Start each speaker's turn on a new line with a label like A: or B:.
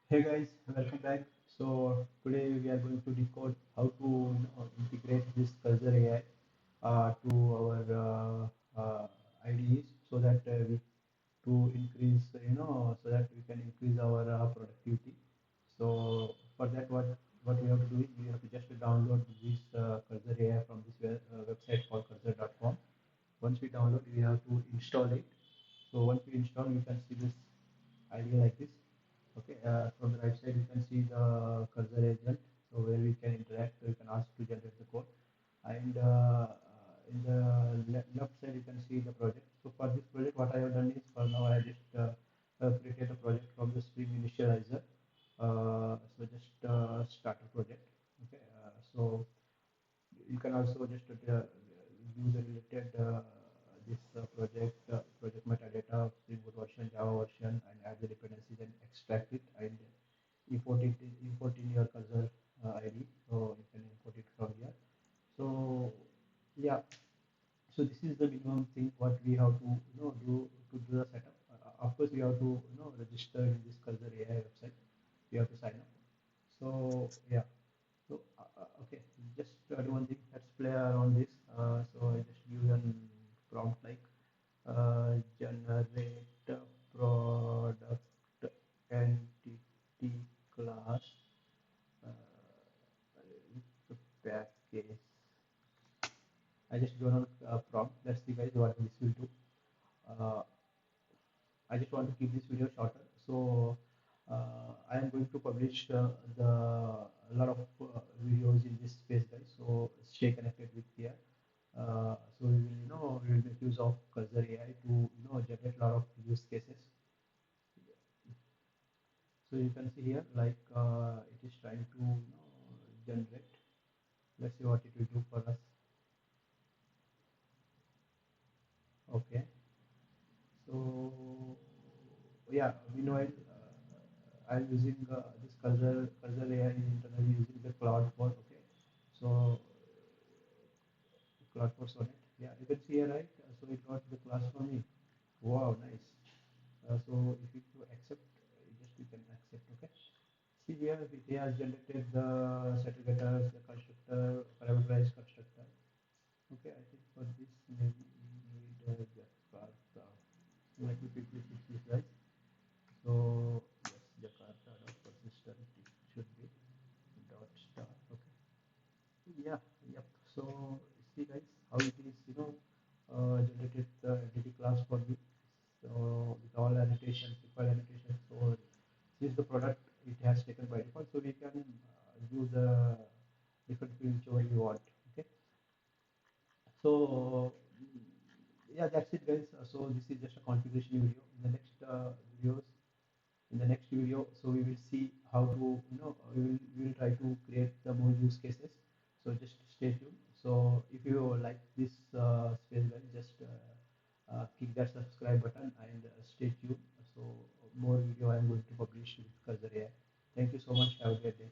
A: Hey guys, welcome back. So today we are going to decode how to integrate this cursor AI to our IDEs so that we to increase so that we can increase our productivity. So for that what we have to do is we have to just download this cursor AI from this website called cursor.com. Once we download, we have to install it. So once we install, we can see this idea like this. Okay, from the right side you can see the cursor agent, so where we can interact, we can ask to generate the code, and in the left side you can see the project. So for this project, what I have done is for now I just created a project from the Spring Initializer. So just start a project. Okay, so you can also just use the related this project metadata, Spring Boot version, Java version, and add the dependencies and extract it and import in your cursor ID. So you can import it from here. So yeah, so this is the minimum thing what we have to do to do the setup. Of course, we have to register in this cursor AI website. We have to sign up. So yeah. So okay, just do one thing. Let's play around this. So I just give an prompt like generate product entity class with package. I just do not prompt. Let's see guys what this will do. Uh, I just want to keep this video shorter. So I am going to publish the a lot of videos in this space, guys. So stay connected with here. So we will, we will make use of Cursor AI to, generate a lot of use cases. So you can see here, like it is trying to, generate. Let's see what it will do for us. Okay. So yeah, meanwhile, I'm using this Cursor AI is internally using the Claude Code. Okay. So Claude Code on it. Yeah, you can see here, right? So it got the class for me. Wow, nice. So if you accept, just you can accept. Okay. See here, it has generated the setter getters, the constructor, parameterized constructor. Okay, I think for this maybe we need Jakarta. Let me quickly fix this, guys. So yes, Jakarta dot persistent it should be dot star. Okay. Yeah. Yep. So see, guys, how it is, generated the entity class for me. So with all annotations, required annotations. So this is the product it has taken by default. So we can use the different fields whichever you want. Okay. So yeah, that's it, guys. So this is just a configuration video. In the next videos, in the next video, so we will see how to, we will try to create the more use cases. So just stay tuned. So if you like this space, guys, just click that subscribe button and stay tuned. So more video I am going to publish with Cursor AI. Thank you so much. Have a great day.